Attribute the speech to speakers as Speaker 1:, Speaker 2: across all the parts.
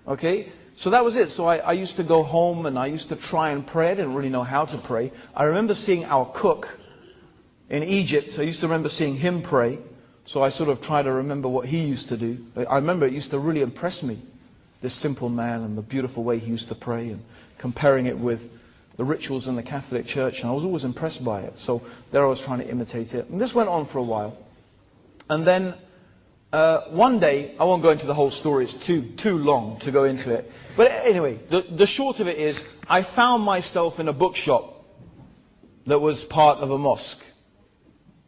Speaker 1: Okay? So that was it. So I used to go home and I used to try and pray. I didn't really know how to pray. I remember seeing our cook in Egypt. I used to remember seeing him pray. So I sort of try to remember what he used to do. I remember it used to really impress me, this simple man and the beautiful way he used to pray, and comparing it with the rituals in the Catholic Church. And I was always impressed by it. So there I was trying to imitate it. And this went on for a while. And then one day, I won't go into the whole story, it's too long to go into it. But anyway, the short of it is, I found myself in a bookshop that was part of a mosque.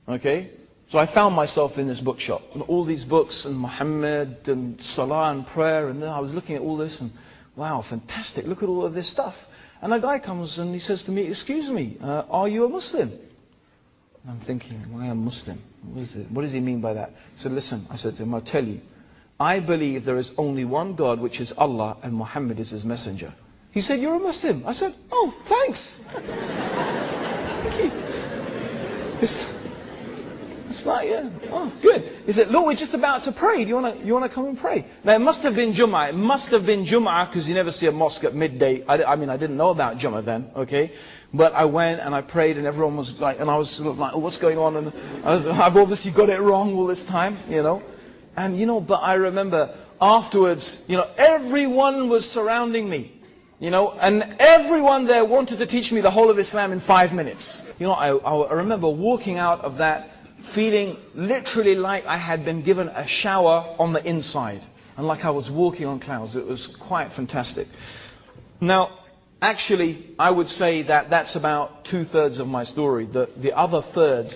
Speaker 1: Okay? So I found myself in this bookshop, and all these books, and Muhammad, and Salah, and prayer, and then I was looking at all this, and wow, fantastic, look at all of this stuff. And a guy comes and he says to me, excuse me, are you a Muslim? I'm thinking, well, I'm Muslim. What does he mean by that? He said, listen, I said to him, I'll tell you. I believe there is only one God, which is Allah, and Muhammad is his messenger. He said, you're a Muslim. I said, oh, thanks. Thank you. It's like, yeah, oh, good. He said, look, we're just about to pray. Do you want to come and pray? Now, it must have been Jum'ah. It must have been Jum'ah, because you never see a mosque at midday. I mean, I didn't know about Jum'ah then, okay? But I went and I prayed, and everyone was like, and I was sort of like, oh, what's going on? And I've obviously got it wrong all this time, you know? And, you know, but I remember afterwards, you know, everyone was surrounding me. You know, and everyone there wanted to teach me the whole of Islam in 5 minutes. You know, I remember walking out of that feeling literally like I had been given a shower on the inside, and like I was walking on clouds. It was quite fantastic. Now, actually, I would say that that's about 2/3 of my story. The other third,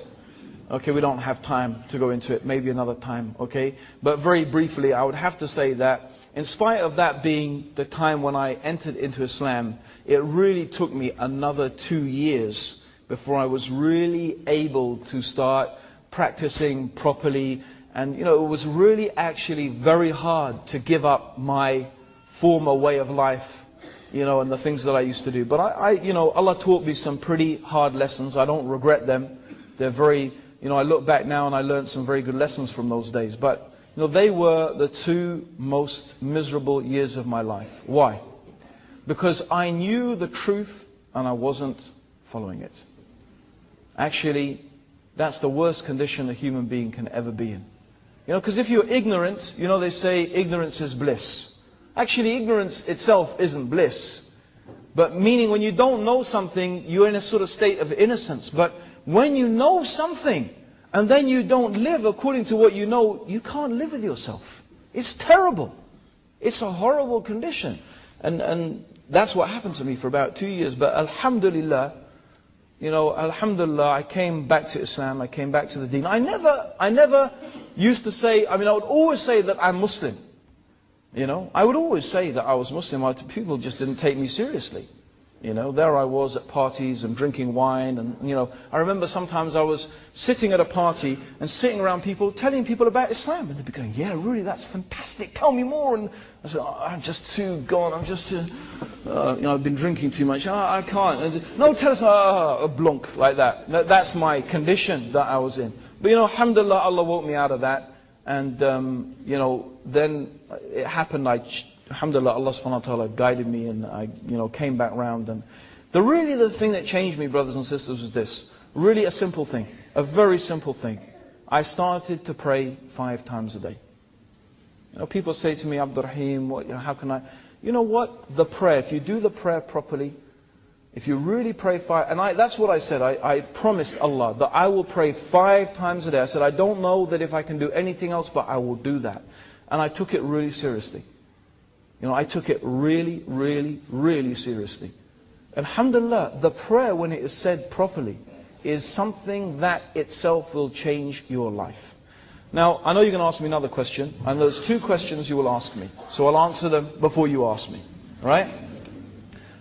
Speaker 1: okay, we don't have time to go into it, maybe another time, okay? But very briefly, I would have to say that in spite of that being the time when I entered into Islam, it really took me another 2 years before I was really able to start practicing properly. And, you know, it was really actually very hard to give up my former way of life, you know, and the things that I used to do. But you know, Allah taught me some pretty hard lessons. I don't regret them. They're very, you know, I look back now and I learned some very good lessons from those days. But, you know, they were the 2 most miserable years of my life. Why? Because I knew the truth and I wasn't following it. Actually, that's the worst condition a human being can ever be in. You know, because if you're ignorant, you know, they say ignorance is bliss. Actually, ignorance itself isn't bliss. But meaning when you don't know something, you're in a sort of state of innocence. But when you know something, and then you don't live according to what you know, you can't live with yourself. It's terrible. It's a horrible condition. And that's what happened to me for about 2 years. But alhamdulillah, you know, alhamdulillah, I came back to Islam, I came back to the deen. I never used to say, I mean, I would always say that I'm Muslim. You know, I would always say that I was Muslim. People just didn't take me seriously. You know, there I was at parties and drinking wine, and, you know, I remember sometimes I was sitting at a party and sitting around people, telling people about Islam, and they'd be going, yeah, really, that's fantastic, tell me more. And I said, oh, I'm just too gone, I'm just too, you know, I've been drinking too much, I can't. And, no, tell us, a blunk, like that. That's my condition that I was in. But, you know, alhamdulillah, Allah woke me out of that, and, you know, then it happened, alhamdulillah, Allah subhanahu wa ta'ala guided me, and I, you know, came back round. And the thing that changed me, brothers and sisters, was this. Really a simple thing. A very simple thing. I started to pray 5 times a day. You know, people say to me, Abdurraheem, how can I? You know what? The prayer, if you do the prayer properly, if you really pray 5, and that's what I said. I promised Allah that I will pray 5 times a day. I said, I don't know that if I can do anything else, but I will do that. And I took it really seriously. You know, I took it really, really, really seriously. Alhamdulillah, the prayer, when it is said properly, is something that itself will change your life. Now, I know you're going to ask me another question, and there's 2 questions you will ask me. So I'll answer them before you ask me. All right?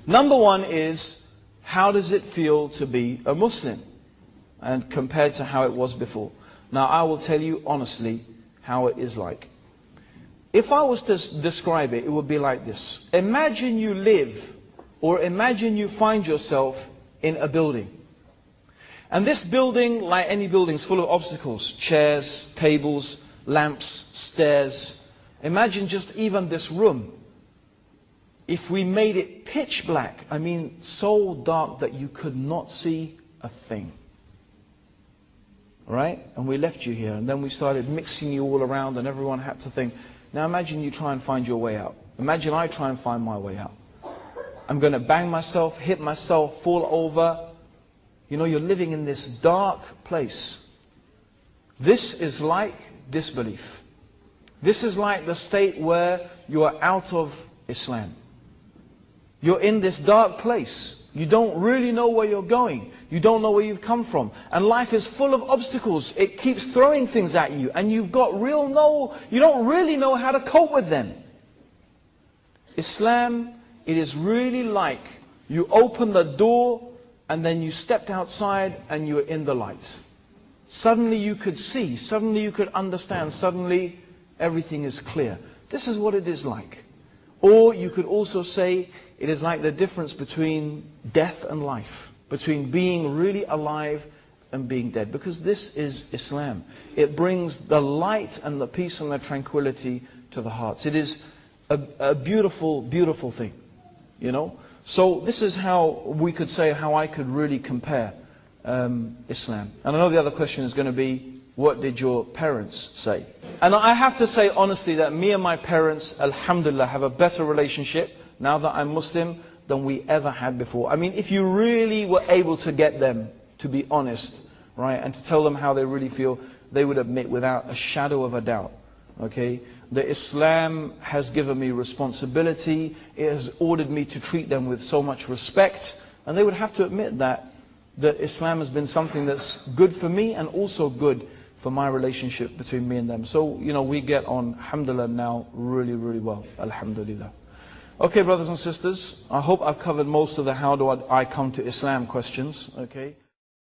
Speaker 1: Number 1 is, how does it feel to be a Muslim? And compared to how it was before. Now, I will tell you honestly how it is like. If I was to describe it, it would be like this. Imagine you live, or imagine you find yourself in a building. And this building, like any building, is full of obstacles. Chairs, tables, lamps, stairs. Imagine just even this room. if we made it pitch black, I mean so dark that you could not see a thing. Right? And we left you here, and then we started mixing you all around, and everyone had to think. Now imagine you try and find your way out. Imagine I try and find my way out. I'm going to bang myself, hit myself, fall over. You know, you're living in this dark place. This is like disbelief. This is like the state where you are out of Islam. You're in this dark place. You don't really know where you're going. You don't know where you've come from. And life is full of obstacles. It keeps throwing things at you. And you don't really know how to cope with them. Islam, it is really like you open the door and then you stepped outside and you were in the light. Suddenly you could see. Suddenly you could understand. Suddenly everything is clear. This is what it is like. Or you could also say it is like the difference between death and life, between being really alive and being dead. Because this is Islam. It brings the light and the peace and the tranquility to the hearts. It is a beautiful, beautiful thing, you know. So this is how we could say, how I could really compare Islam. And I know the other question is going to be, what did your parents say? And I have to say honestly that me and my parents, alhamdulillah, have a better relationship now that I'm Muslim than we ever had before. I mean, if you really were able to get them to be honest, right, and to tell them how they really feel, they would admit without a shadow of a doubt, okay, that Islam has given me responsibility, it has ordered me to treat them with so much respect, and they would have to admit that Islam has been something that's good for me and also good for my relationship between me and them. So, you know, we get on, alhamdulillah, now really, really well, alhamdulillah. Okay, brothers and sisters, I hope I've covered most of the how do I come to Islam questions, okay.